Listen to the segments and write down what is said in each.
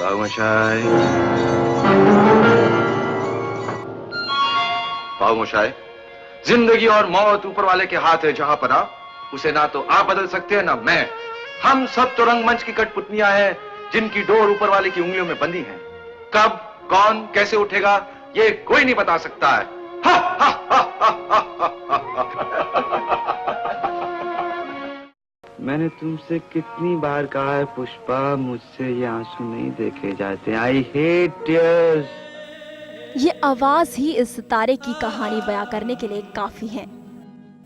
बाबूमशाई, बाबूमशाई, जिंदगी और मौत ऊपर वाले के हाथ है जहां पना, उसे ना तो आप बदल सकते हैं ना मैं। हम सब तो रंगमंच की कठपुतलियां हैं जिनकी डोर ऊपर वाले की उंगलियों में बंधी है। कब, कौन, कैसे उठेगा ये कोई नहीं बता सकता है। हा, हा, हा, हा, हा, हा, हा। मैंने तुमसे कितनी बार कहा है पुष्पा, मुझसे ये आंसू नहीं देखे जाते। I hate tears. ये आवाज ही इस सितारे की कहानी बयां करने के लिए काफी है।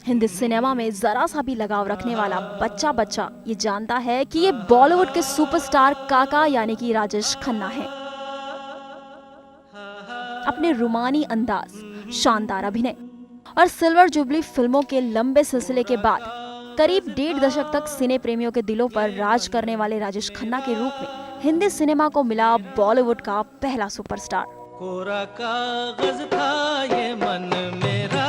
हिंदी सिनेमा में जरा सा भी लगाव रखने वाला बच्चा बच्चा ये जानता है कि ये बॉलीवुड के सुपरस्टार काका यानी कि राजेश खन्ना हैं। अपने रुमानी अंदाज, शानदार अभिनय और सिल्वर जुबली फिल्मों के लंबे सिलसिले के बाद करीब 1.5 दशक तक सिने प्रेमियों के दिलों पर राज करने वाले राजेश खन्ना के रूप में हिंदी सिनेमा को मिला बॉलीवुड का पहला सुपरस्टार। कोरा कागज था ये मन मेरा,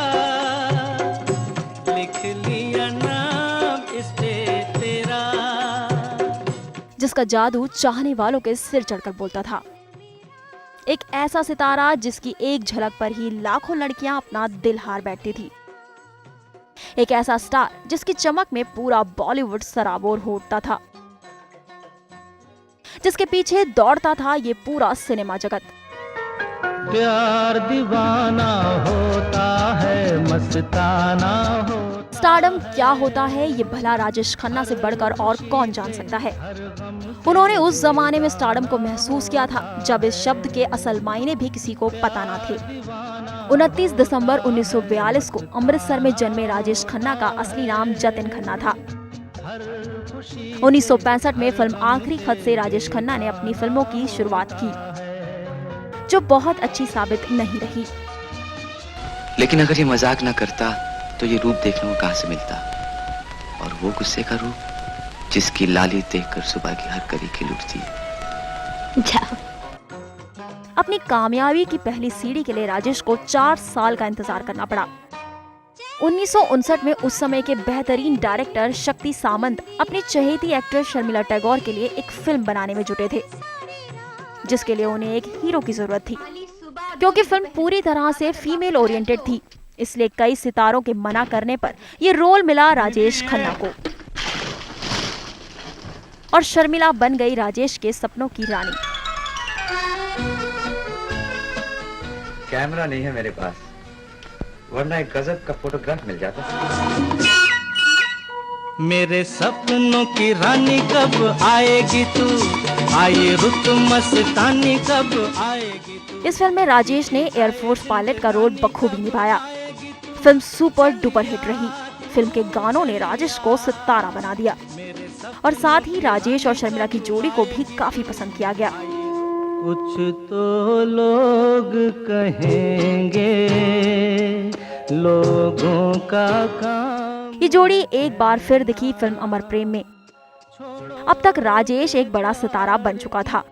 लिख लिया नाम इस पे तेरा, जिसका जादू चाहने वालों के सिर चढ़कर बोलता था। एक ऐसा सितारा जिसकी एक झलक पर ही लाखों लड़कियां अपना दिल हार बैठती थी। एक ऐसा स्टार जिसकी चमक में पूरा बॉलीवुड सराबोर हो उठता था, जिसके पीछे दौड़ता था ये पूरा सिनेमा जगत। प्यार दीवाना होता है, मस्ताना हो। स्टारडम क्या होता है ये भला राजेश खन्ना से बढ़कर और कौन जान सकता है। उन्होंने उस जमाने में स्टारडम को महसूस किया था जब इस शब्द के असल मायने भी किसी को पता न थे। 29 दिसंबर 1942 को अमृतसर में जन्मे राजेश खन्ना का असली नाम जतिन खन्ना था। 1965 में फिल्म आखिरी खत से राजेश खन्ना ने अपनी फिल्मों की शुरुआत की, जो बहुत अच्छी साबित नहीं रही। लेकिन अगर ये मजाक ना करता तो ये रूप देखने को कहां से मिलता, और वो गुस्से का रूप जिसकी लाली देखकर सुबह की हर कली खिल उठती है। अपनी कामयाबी की पहली सीढ़ी के लिए राजेश को 4 साल का इंतजार करना पड़ा। 1959 में उस समय के बेहतरीन डायरेक्टर शक्ति सामंत अपनी चहेती एक्ट्रेस शर्मिला टैगोर के लिए एक फिल्म बनाने में जुटे थे, जिसके लिए उन्हें एक हीरो की जरूरत थी। क्योंकि फिल्म पूरी तरह से फीमेल ओरिएंटेड थी, इसलिए कई सितारों के मना करने पर यह रोल मिला राजेश खन्ना को, और शर्मिला बन गई राजेश के सपनों की रानी। कैमरा नहीं है मेरे पास, वरना एक गजब का फोटोग्राफ मिल जाता। मेरे सपनों की रानी कब आएगी तू, आए रुत मस्तानी कब आएगी तू। इस फिल्म में राजेश ने एयरफोर्स पायलट का रोल बखूबी निभाया। फिल्म सुपर डुपर हिट रही। फिल्म के गानों ने राजेश को सितारा बना दिया, और साथ ही राजेश और शर्मिला की जोड़ी को भी काफी पसंद किया गया। कुछ तो लोग कहेंगे, लोगों का काम। ये जोड़ी एक बार फिर दिखी फिल्म अमर प्रेम में। अब तक राजेश एक बड़ा सितारा बन चुका था।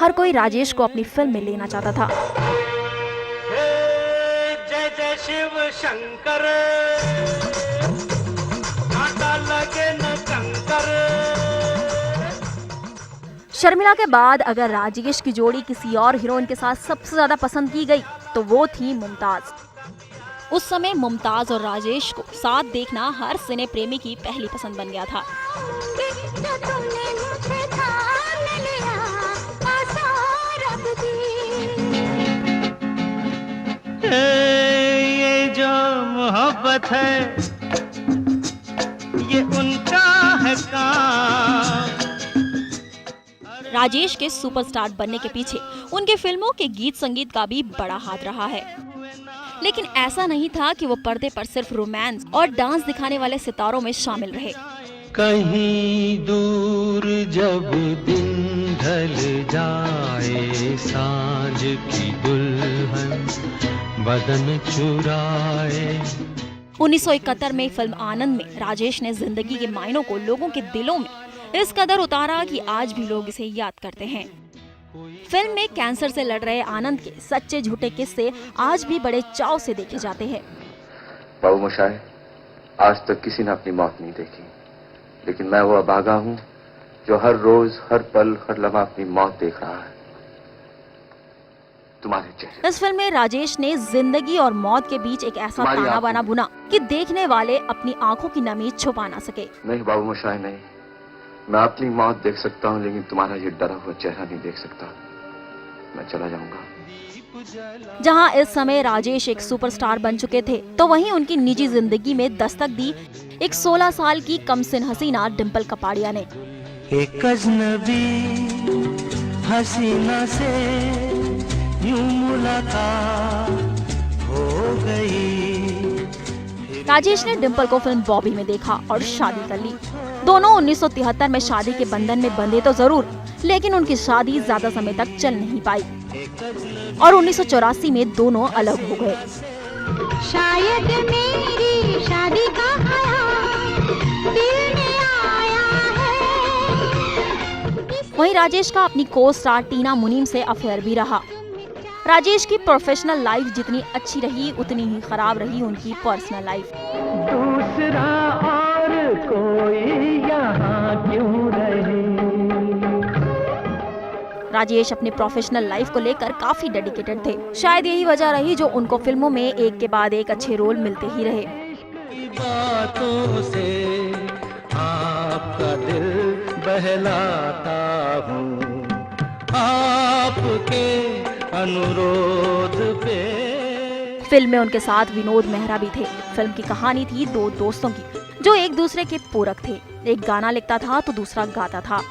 हर कोई राजेश को अपनी फिल्म में लेना चाहता था। जय जय शिव शंकर, कांटा लगे न कंकर। शर्मिला के बाद अगर राजेश की जोड़ी किसी और हीरोइन के साथ सबसे ज्यादा पसंद की गई तो वो थी मुमताज। उस समय मुमताज और राजेश को साथ देखना हर सिने प्रेमी की पहली पसंद बन गया था। ये जो मोहब्बत है ये उनका है काम। राजेश के सुपरस्टार बनने के पीछे उनके फिल्मों के गीत संगीत का भी बड़ा हाथ रहा है। लेकिन ऐसा नहीं था कि वो पर्दे पर सिर्फ रोमांस और डांस दिखाने वाले सितारों में शामिल रहे। कहीं दूर जब दिन ढल जाए, सांझ की दुल्हन बदन चुराए। 1971 में फिल्म आनंद में राजेश ने जिंदगी के मायनों को लोगों के दिलों में इस कदर उतारा कि आज भी लोग इसे याद करते हैं। फिल्म में कैंसर से लड़ रहे आनंद के सच्चे झूठे किस्से आज भी बड़े चाव से देखे जाते हैं। बाबूमशाई, आज तक किसी ने अपनी मौत नहीं देखी, लेकिन मैं वो अभागा हूँ जो हर रोज, हर पल, हर लम्हा अपनी मौत देख रहा है तुम्हारे चेहरे। इस फिल्म में राजेश ने जिंदगी और मौत के बीच एक ऐसा ताना बाना बुना कि देखने वाले अपनी आंखों की नमी छुपा ना सके। नहीं बाबू मोशाय, नहीं, मैं अपनी मौत देख सकता हूँ लेकिन तुम्हारा ये डरा हुआ चेहरा नहीं देख सकता। मैं चला जाऊंगा। जहां इस समय राजेश एक सुपरस्टार बन चुके थे, तो वहीं उनकी निजी जिंदगी में दस्तक दी एक 16 साल की कमसिन हसीना डिंपल कपाड़िया ने। एक अजनबी हसीना से यूं मुलाकात हो गई। राजेश ने डिंपल को फिल्म बॉबी में देखा और शादी कर ली। दोनों 1973 में शादी के बंधन में बंधे तो जरूर, लेकिन उनकी शादी ज्यादा समय तक चल नहीं पाई और 1984 में दोनों अलग हो गए। शायद मेरी शादी का दिल में आया है। वहीं राजेश का अपनी को स्टार टीना मुनीम से अफेयर भी रहा। राजेश की प्रोफेशनल लाइफ जितनी अच्छी रही, उतनी ही खराब रही उनकी पर्सनल लाइफ। दूसरा और कोई यहाँ क्यों रहे। राजेश अपने प्रोफेशनल लाइफ को लेकर काफी डेडिकेटेड थे। शायद यही वजह रही जो उनको फिल्मों में एक के बाद एक अच्छे रोल मिलते ही रहे। बातों से आपका दिल बहलाता हूँ, आपके अनुरोध पे। फिल्म में उनके साथ विनोद मेहरा भी थे। फिल्म की कहानी थी दो दोस्तों की जो एक दूसरे के पूरक थे। एक गाना लिखता था तो दूसरा गाता था।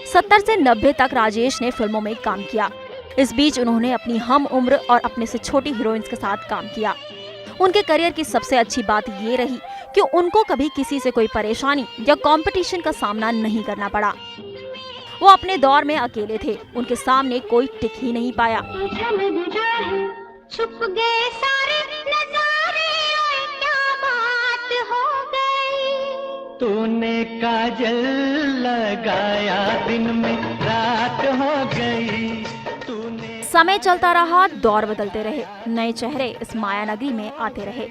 सत्तर से 90 तक राजेश ने फिल्मों में काम किया। इस बीच उन्होंने अपनी हम उम्र और अपने से छोटी हीरोइंस के साथ काम किया। उनके करियर की सबसे अच्छी बात ये रही कि उनको कभी किसी से कोई परेशानी या कंपटीशन का सामना नहीं करना पड़ा। वो अपने दौर में अकेले थे, उनके सामने कोई टिक ही नहीं पाया। छुप गए सारे नजारे, क्या बात हो गई। तूने काजल लगाया, दिन में रात हो गई। समय चलता रहा, दौर बदलते रहे, नए चेहरे इस माया नगरी में आते रहे।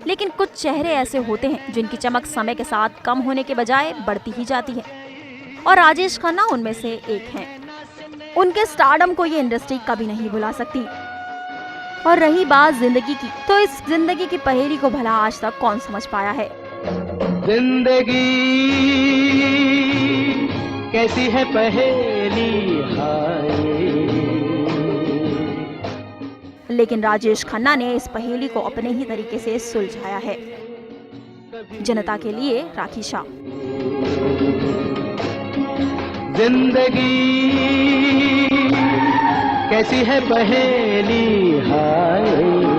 लेकिन कुछ चेहरे ऐसे होते हैं जिनकी चमक समय के साथ कम होने के बजाय बढ़ती ही जाती है, और राजेश खन्ना उनमें से एक हैं। उनके स्टारडम को ये इंडस्ट्री कभी नहीं भुला सकती। और रही बात जिंदगी की, तो इस जिंदगी की पहेली को भला आज तक कौन समझ पाया है। जिंदगी कैसी है पहेली हाय। लेकिन राजेश खन्ना ने इस पहेली को अपने ही तरीके से सुलझाया है। जनता के लिए राखी शाह। जिंदगी कैसी है पहेली हाय।